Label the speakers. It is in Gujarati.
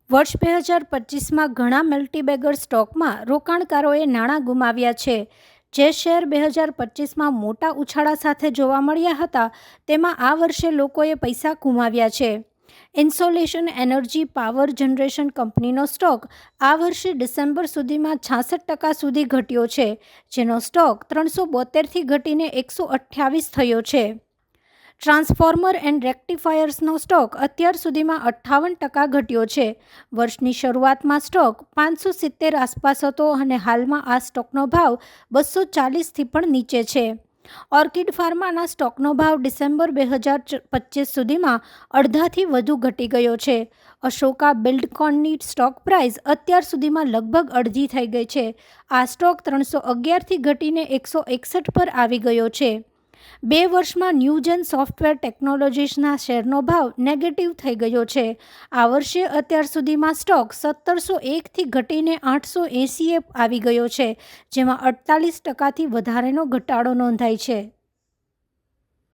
Speaker 1: વર્ષ 2025માં ઘણા મલ્ટીબેગર સ્ટોકમાં રોકાણકારોએ નાણાં ગુમાવ્યા છે. જે શેર 2025માં મોટા ઉછાળા સાથે જોવા મળ્યા હતા, તેમાં આ વર્ષે લોકોએ પૈસા ગુમાવ્યા છે. ઇન્સોલેશન એનર્જી પાવર જનરેશન કંપનીનો સ્ટોક આ વર્ષે ડિસેમ્બર સુધીમાં 66% સુધી ઘટ્યો છે, જેનો સ્ટોક 372થી ઘટીને 128 થયો છે. ટ્રાન્સફોર્મર એન્ડ રેક્ટિફાયર્સનો સ્ટોક અત્યાર સુધીમાં 58% ઘટ્યો છે. વર્ષની શરૂઆતમાં સ્ટોક 570 આસપાસ હતો અને હાલમાં આ સ્ટોકનો ભાવ 240થી પણ નીચે છે. ઓર્કિડ ફાર્માના સ્ટોકનો ભાવ ડિસેમ્બર 2025 સુધીમાં અડધાથી વધુ ઘટી ગયો છે. અશોકા બિલ્ડકોનની સ્ટોક પ્રાઇસ અત્યાર સુધીમાં લગભગ અડધી થઈ ગઈ છે. આ સ્ટોક 311થી ઘટીને 161 પર આવી ગયો છે. 2 વર્ષમાં ન્યૂજેન સોફ્ટવેર ટેકનોલોજીસના શેરનો ભાવ નેગેટિવ થઈ ગયો છે. આ વર્ષે અત્યાર સુધીમાં સ્ટોક 1701થી ઘટીને 880એ આવી ગયો છે, જેમાં 48%થી વધારેનો ઘટાડો નોંધાય છે.